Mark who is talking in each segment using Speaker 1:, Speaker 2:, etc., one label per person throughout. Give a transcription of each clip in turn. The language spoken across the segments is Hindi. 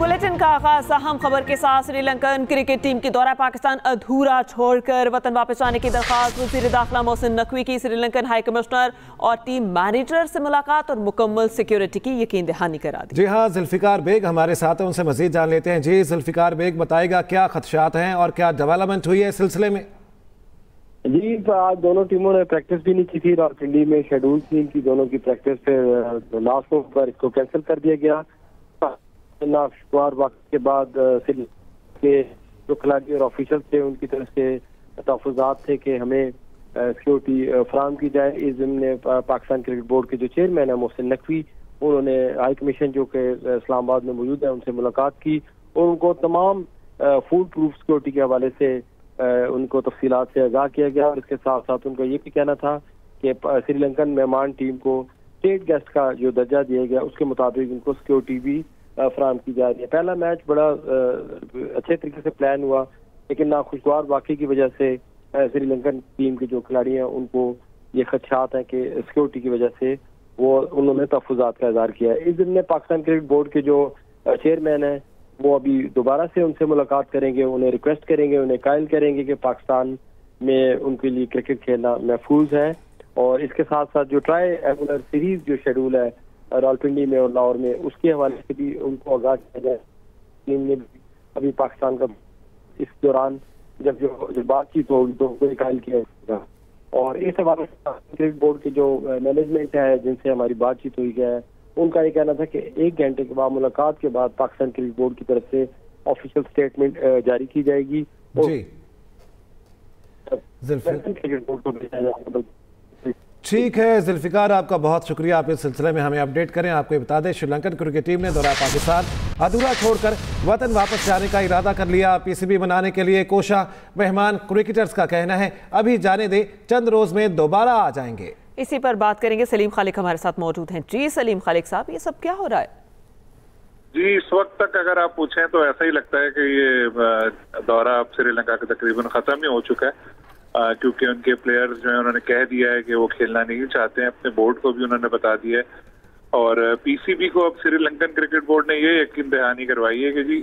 Speaker 1: बुलेटिन का आगाज अहम खबर के साथ। श्रीलंकन क्रिकेट टीम के दौरा पाकिस्तान अधूरा छोड़कर वतन वापस जाने की दरखास्त वज़ीर दाखिला मोहसिन नकवी की। श्रीलंकन हाई कमिश्नर और टीम मैनेजर से मुलाकात और मुकम्मल सिक्योरिटी की यकीन दहानी करा दी।
Speaker 2: जी हाँ, जुल्फिकार बेग हमारे साथ हैं, उनसे मजीद जान लेते हैं। जी जुल्फिकार बेग, बताएगा क्या खदशात हैं और क्या डेवलपमेंट हुई है इस सिलसिले में?
Speaker 3: जी, आज दोनों टीमों ने प्रैक्टिस भी नहीं की थी। रावलपिंडी में शेड्यूल थी इनकी दोनों की प्रैक्टिस, फिर लास्ट ओवर पर इसको कैंसिल कर दिया गया। शुक्रवार वक्त के बाद के जो खिलाड़ी और ऑफिशियल थे उनकी तरफ से तहफ़्फ़ुज़ात थे कि हमें सिक्योरिटी फराहम की जाए। इस ज़िम्न पाकिस्तान क्रिकेट बोर्ड के जो चेयरमैन है मोहसिन नकवी, उन्होंने हाई कमीशन जो कि इस्लामाबाद में मौजूद है उनसे मुलाकात की और उनको तमाम फूल प्रूफ सिक्योरिटी के हवाले से उनको तफसीलात से आगाह किया गया। और इसके साथ साथ उनका ये भी कहना था कि श्रीलंकन मेहमान टीम को स्टेट गेस्ट का जो दर्जा दिया गया उसके मुताबिक उनको सिक्योरिटी भी फराहम की जा रही है। पहला मैच बड़ा अच्छे तरीके से प्लान हुआ, लेकिन नाखुशगवार वाक़ई की वजह से श्रीलंकन टीम के जो खिलाड़ी हैं उनको ये खदशात हैं कि सिक्योरिटी की वजह से उन्होंने तहफ़्फ़ुज़ात का इज़हार किया है। इस दिन में पाकिस्तान क्रिकेट बोर्ड के जो चेयरमैन हैं वो अभी दोबारा से उनसे मुलाकात करेंगे, उन्हें रिक्वेस्ट करेंगे, उन्हें कायल करेंगे कि पाकिस्तान में उनके लिए क्रिकेट खेलना महफूज है। और इसके साथ साथ जो ट्राई एंगुलर सीरीज जो शेड्यूल है रावलपिंडी में और लाहौर में, उसके हवाले से भी उनको आगाह किया जाए। टीम ने अभी पाकिस्तान का इस दौरान जब बातचीत होगी तो उनको कायल किया जाएगा। और इस हवाले से क्रिकेट बोर्ड के जो मैनेजमेंट है जिनसे हमारी बातचीत हुई है, उनका ये कहना था कि 1 घंटे के बाद मुलाकात के बाद पाकिस्तान क्रिकेट बोर्ड की तरफ से ऑफिशियल स्टेटमेंट जारी की जाएगी। क्रिकेट बोर्ड को भेजा जाएगा।
Speaker 2: ठीक है जुल्फिकार, आपका बहुत शुक्रिया, आप इस सिलसिले में हमें अपडेट करें। आपको बता दें श्रीलंकन क्रिकेट टीम ने दौरा पाकिस्तान अधूरा छोड़कर वतन वापस जाने का इरादा कर लिया। पीसीबी बनाने के लिए कोशा मेहमान क्रिकेटर्स का कहना है अभी जाने दे, चंद रोज में दोबारा आ जाएंगे।
Speaker 1: इसी पर बात करेंगे, सलीम खालिक हमारे साथ मौजूद हैं। जी सलीम खालिक साहब, ये सब क्या हो रहा है?
Speaker 4: जी, इस वक्त तक अगर आप पूछें तो ऐसा ही लगता है कि ये दौरा अब श्रीलंका का तकरीबन खत्म ही हो चुका है, क्योंकि उनके प्लेयर्स जो है उन्होंने कह दिया है कि वो खेलना नहीं चाहते हैं। अपने बोर्ड को भी उन्होंने बता दिया है और पीसीबी को अब श्रीलंकन क्रिकेट बोर्ड ने ये यकीन दहानी करवाई है कि जी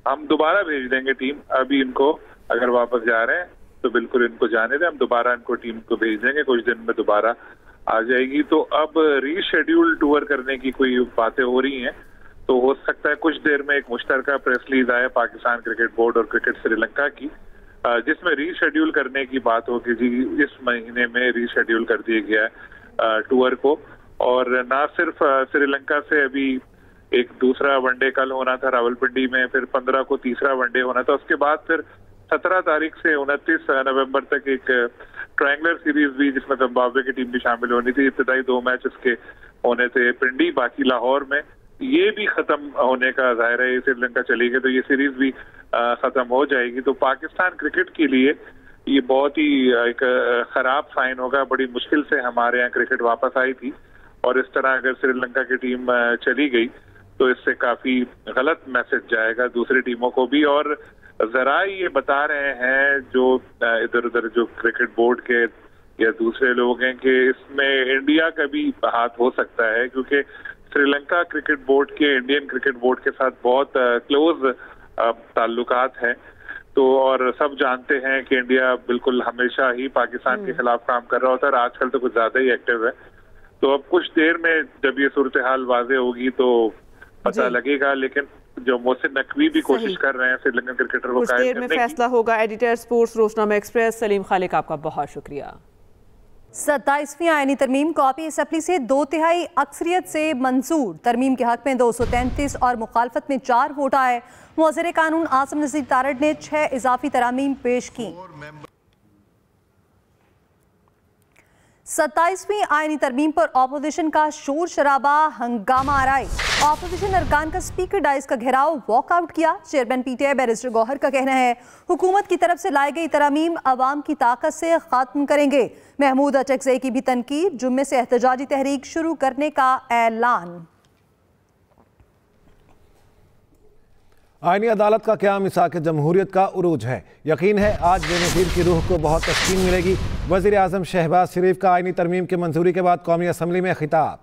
Speaker 4: हम दोबारा भेज देंगे टीम। अभी इनको अगर वापस जा रहे हैं तो बिल्कुल इनको जाने दें, हम दोबारा इनको टीम को भेज देंगे, कुछ दिन में दोबारा आ जाएगी। तो अब रीशेड्यूल टूर करने की कोई बातें हो रही हैं, तो हो सकता है कुछ देर में एक मुश्तरका प्रेस रिलीज आए पाकिस्तान क्रिकेट बोर्ड और क्रिकेट श्रीलंका की, जिसमें रीशेड्यूल करने की बात हो कि जी इस महीने में रीशेड्यूल कर दिया गया है टूर को। और ना सिर्फ श्रीलंका से अभी एक दूसरा वनडे कल होना था रावलपिंडी में, फिर 15 को तीसरा वनडे होना था, उसके बाद फिर 17 तारीख से 29 नवंबर तक एक ट्रायंगुलर सीरीज भी जिसमें जिम्बाब्वे की टीम भी शामिल होनी थी। इब्तिदाई 2 मैच इसके होने थे पिंडी, बाकी लाहौर में। ये भी खत्म होने का जाहिर है, श्रीलंका चली गई तो ये सीरीज भी खत्म हो जाएगी। तो पाकिस्तान क्रिकेट के लिए ये बहुत ही एक खराब साइन होगा। बड़ी मुश्किल से हमारे यहाँ क्रिकेट वापस आई थी और इस तरह अगर श्रीलंका की टीम चली गई तो इससे काफी गलत मैसेज जाएगा दूसरी टीमों को भी। और जरा ये बता रहे हैं जो इधर उधर जो क्रिकेट बोर्ड के या दूसरे लोग हैं कि इसमें इंडिया का भी हाथ हो सकता है, क्योंकि श्रीलंका क्रिकेट बोर्ड के इंडियन क्रिकेट बोर्ड के साथ बहुत क्लोज ताल्लुकात हैं। तो और सब जानते हैं कि इंडिया बिल्कुल हमेशा ही पाकिस्तान के खिलाफ काम कर रहा होता है और आजकल तो कुछ ज्यादा ही एक्टिव है। तो अब कुछ देर में जब ये सूरत हाल वाजे होगी तो पता लगेगा, लेकिन जो मोहसिन नकवी भी कोशिश कर रहे हैं श्रीलंकन क्रिकेटर को कायल करने की।
Speaker 1: में फैसला होगा। एडिटर स्पोर्ट्स रोजनामा एक्सप्रेस सलीम खालिक, आपका बहुत शुक्रिया।
Speaker 5: 27वीं आईनी तरमीम कॉपी असम्बली से 2/3 अक्सरियत से मंजूर। तरमीम के हक में 233 और मुखालफत में 4 वोट आए। वज़ीर कानून आसिम नज़ीर तारड़ ने 6 इजाफी तरामीम पेश की। 27वीं आईनी तरमीम पर ऑपोजिशन का शोर शराबा, हंगामा आराई। ऑपोजिशन अरकान का स्पीकर डाइस का घेराव, वॉकआउट किया। चेयरमैन पीटीआई बैरिस्टर गौहर का कहना है हुकूमत की तरफ से लाई गई तरामीम अवाम की ताकत से खत्म करेंगे। महमूद अचकज़ई की भी तनकीद, जुम्मे से एहतजाजी तहरीक शुरू करने का ऐलान।
Speaker 2: आईनी अदालत का क़याम मिसाक जमहूरियत का उरूज है। यकीन है आज बेनज़ीर की रूह को बहुत तस्कीन मिलेगी। वज़ीर आज़म शहबाज शरीफ का आईनी तरमीम की मंजूरी के बाद कौमी असम्बली में खिताब।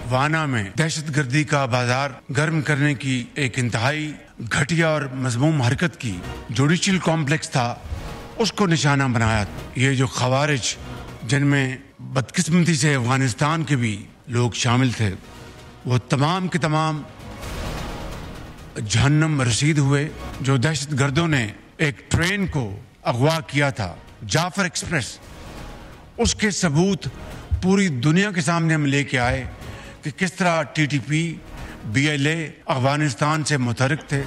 Speaker 6: वाना में दहशतगर्दी का बाजार गर्म करने की एक इंतहाई घटिया और मजमूम हरकत की जुडिशियल कॉम्प्लेक्स था, उसको निशाना बनाया। ये जो खवारिज, जिनमें बदकिस्मती से अफगानिस्तान के भी लोग शामिल थे, वो तमाम के तमाम जहन्नम रसीद हुए। जो दहशतगर्दों ने एक ट्रेन को अगवा किया था, जाफर एक्सप्रेस, उसके सबूत पूरी दुनिया के सामने हम लेके आए कि किस तरह TTP, BLA अफगानिस्तान से मुतहरिक थे।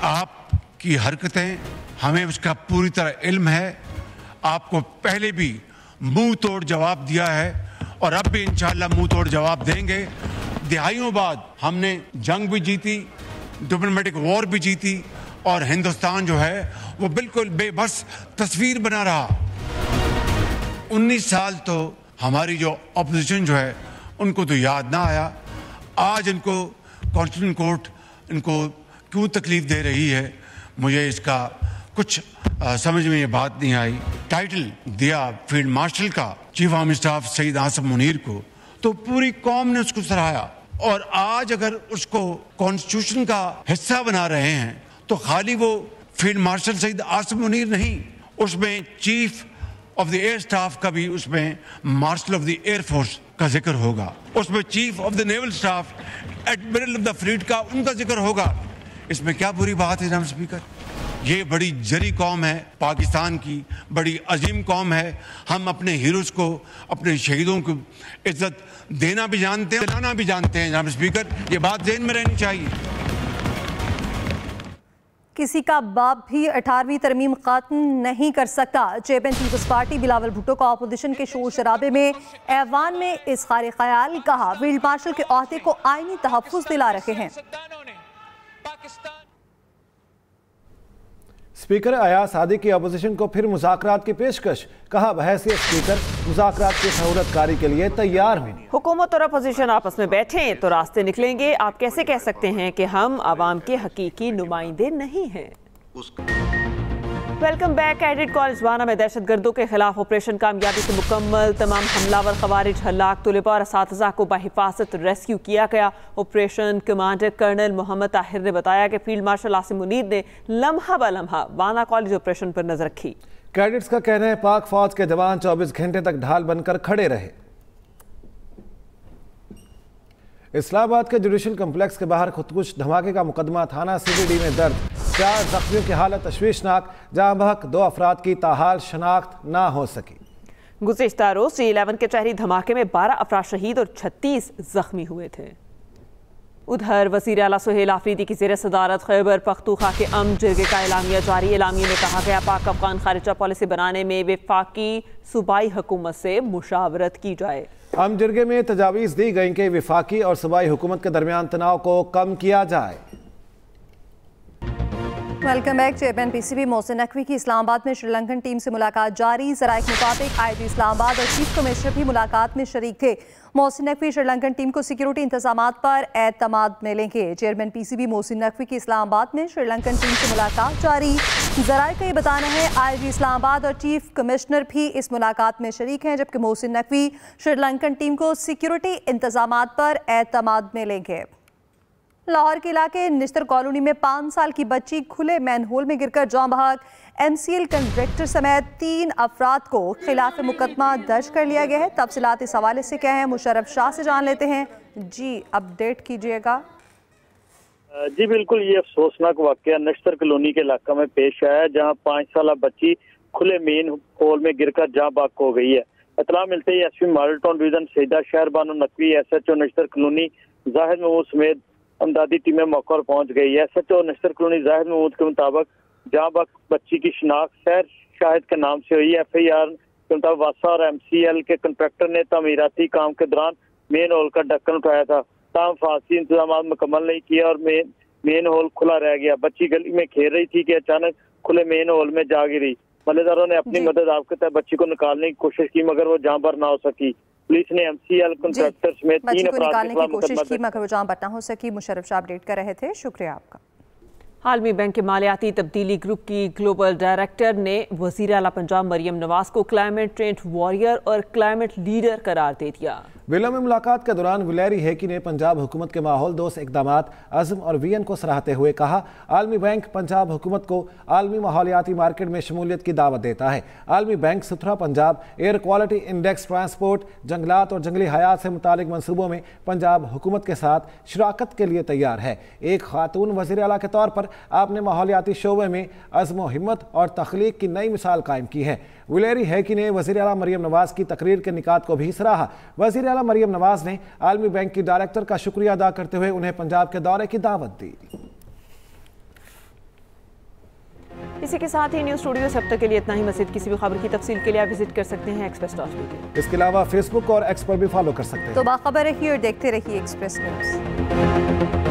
Speaker 6: आपकी हरकतें, हमें उसका पूरी तरह इल्म है। आपको पहले भी मुंह तोड़ जवाब दिया है और अब भी इंशाअल्लाह मुंह तोड़ जवाब देंगे। दिहाइयों बाद हमने जंग भी जीती, डिप्लोमेटिक वॉर भी जीती, और हिंदुस्तान जो है वो बिल्कुल बेबस तस्वीर बना रहा। 19 साल तो हमारी जो ऑपोजिशन जो है उनको तो याद ना आया। आज इनको कॉन्स्टिट्यूशन कोर्ट इनको क्यों तकलीफ दे रही है, मुझे इसका कुछ समझ में ये बात नहीं आई। टाइटल दिया फील्ड मार्शल का chief army staff Syed Asim Munir को, तो पूरी कौम ने उसको सराहा। और आज अगर उसको कॉन्स्टिट्यूशन का हिस्सा बना रहे हैं तो खाली वो फील्ड मार्शल सईद आसिम मुनीर नहीं, उसमें chief of the air staff का भी, उसमें marshal of the air force का जिक्र होगा, उसमें chief of the naval staff, admiral of the fleet का उनका जिक्र होगा। इसमें क्या बुरी बात है जनाब स्पीकर? ये बड़ी जरी कौम है, पाकिस्तान की बड़ी अजीम कौम है। हम अपने हीरोज को, अपने शहीदों को इज्जत देना भी जानते हैं, दिलाना भी जानते हैं जनाब स्पीकर। ये बात ज़हन में रहनी चाहिए।
Speaker 5: किसी का बाप भी 18वीं तरमीम खत्म नहीं कर सकता। Chairman People's Party Bilawal Bhutto का अपोजिशन के शोर शराबे में ऐवान में इज़हार ख्याल, कहा फील्ड मार्शल के ओहदे को आईनी तहफ़्फ़ुज़ दिला रखे हैं।
Speaker 2: स्पीकर अयाज सादिक की अपोजिशन को फिर मुज़ाकरात की पेशकश, कहा बहैसियत स्पीकर मुज़ाकरात की सहूलतकारी के लिए तैयार हूं।
Speaker 1: हुकूमत और अपोजिशन आपस में बैठें तो रास्ते निकलेंगे। आप कैसे कह सकते हैं कि हम आवाम के हकीकी नुमाइंदे नहीं हैं? Welcome back. कैडेट कॉलेज वाना में दहशतगर्दों के खिलाफ ऑपरेशन कामयाबी से मुकम्मल। तमाम हमलावर खवारिज, हल्लाक तलबा और असातिज़ा को बहिफाजत रेस्क्यू किया गया। Operation commander colonel Mohammad Tahir ने बताया कि फील्ड मार्शल आसिम मुनीर ने लम्हा ब लम्हा वाना कॉलेज ऑपरेशन पर नजर रखी।
Speaker 2: कैडेट्स का कहना है पाक फौज के जवान 24 घंटे तक ढाल बनकर खड़े रहे। इस्लामाबाद के जुडिशल कम्प्लेक्स के बाहर खुदकुश धमाके का मुकदमा थाना CBD में दर्ज। 4 जख्मियों की हालत तशवीशनाक, जहां बहक 2 अफराद की ताहाल शनाख्त ना हो सकी।
Speaker 1: गुज़िश्ता रोज G11 के शहरी धमाके में 12 अफराद शहीद और 36 जख्मी हुए थे। उधर वज़ीर आला सुहेल आफरीदी की ज़ेर सदारत खैबर पख्तूनख्वा के जिरगे का एलामिया जारी। एलामिया में कहा गया पाक अफगान खारिजा पॉलिसी बनाने में वफाकी सूबाई हुकूमत से मुशावरत की जाए।
Speaker 2: जिरगे में तजावीज़ दी गई कि वफाकी और सूबाई हुकूमत के दरमियान तनाव को कम किया जाए।
Speaker 5: Welcome back. Chairman PCB Mohsin Naqvi की इस्लामाबाद में श्रीलंकन टीम से मुलाकात जारी। ज़राए के मुताबिक IG इस्लामाबाद और चीफ कमिश्नर भी मुलाकात में शरीक थे। मोहसिन नकवी श्रीलंकन टीम को सिक्योरिटी इंतजामात पर एतमाद मिलेंगे। चेयरमैन PCB मोहसिन नकवी की इस्लामाबाद में श्रीलंकन टीम से मुलाकात जारी। ज़राए का ये बताना है IG इस्लामाबाद और चीफ कमिश्नर भी इस मुलाकात में शरीक हैं, जबकि मोहसिन नकवी श्रीलंकन टीम को सिक्योरिटी इंतजामात पर एतमाद मिलेंगे। लाहौर के इलाके निश्तर कॉलोनी में 5 साल की बच्ची खुले मैनहोल में गिरकर जान बहक। MCL कंट्रैक्टर समेत 3 अफराद को खिलाफ मुकदमा दर्ज कर लिया गया है। तफसीलात इस हवाले से क्या है, मुशर्रफ शाह से जान लेते हैं। जी अपडेट कीजिएगा।
Speaker 7: जी बिल्कुल, ये अफसोसनाक वाकया नश्तर कॉलोनी के इलाका में पेश आया है, जहाँ 5 साल बच्ची खुले मेन होल में गिरकर जान बहक हो गई है। इतला मिलते ही SP Model Town division Saeeda Shehar Bano Naqvi, SHO Nishtar colony Zahid Mahmood समेत अमदादी टीमें मौके पर पहुंच गई है। SHO नश्तर कॉलोनी जाहिद महमूद के मुताबिक जहाँ बच्ची की शिनाख्त सैर शाहिद के नाम से हुई। FIR के मुताबिक वासा और MCL के कंट्रैक्टर ने तमीराती काम के दौरान मेन होल का ढक्कन उठाया था, ताहम फांसी इंतजाम मुकम्मल नहीं किया और मेन होल खुला रह गया। बच्ची गली में खेल रही थी कि अचानक खुले मेन होल में जा गिरी। मल्लेदारों ने अपनी मदद आपके तहत बच्ची को निकालने की कोशिश की, मगर वो जहाँ पर ना हो सकी। पुलिस ने MCL कंट्रैक्टर समेत 3 अपराध के
Speaker 5: कोशिश की, मगर वो जहाँ पर ना हो सकी। मुशर्रफ शाह अपडेट कर रहे थे, शुक्रिया आपका।
Speaker 1: आलमी बैंक के मालियाती तब्दीली ग्रुप की ग्लोबल डायरेक्टर ने वज़ीर आला पंजाब मरियम नवाज को क्लाइमेट चेंज वॉरियर और क्लाइमेट लीडर करार दे दिया।
Speaker 2: विलो में मुलाकात के दौरान विलेरी हेकी ने पंजाब हुकूमत के माहौल दोस्त इकदामात, अज़्म और विजन को सराहते हुए कहा, आलमी बैंक पंजाब हुकूमत को आलमी माहौलियाती मार्केट में शमूलियत की दावत देता है। आलमी बैंक सुथरा Punjab, air quality index, transport, जंगलात और जंगली हयात से मुतालिक मनसूबों में पंजाब हुकूमत के साथ शिराकत के लिए तैयार है। एक खातून वज़ीर आला के तौर पर आपने माहौलियाती शोबे में अज़्म, हिम्मत और तख्लीक की नई मिसाल कायम की है। विलेरी हेकी ने वज़ीर आला मरियम नवाज की तकरीर के निकात को भी सराहा। वज़ीर आला मरियम नवाज ने आलमी बैंक की डायरेक्टर का शुक्रिया अदा करते हुए उन्हें पंजाब के दौरे की दावत दी।
Speaker 1: इसी के साथ ही न्यूज़ स्टूडियो से अब तक के लिए इतना ही। मज़ीद किसी भी खबर की तफसील के लिए आप विजिट कर सकते हैं express.pk।
Speaker 2: इसके अलावा फेसबुक और एक्स पर भी फॉलो कर सकते हैं।
Speaker 5: तो बाखबर रहिए और देखते रहिए एक्सप्रेस न्यूज़।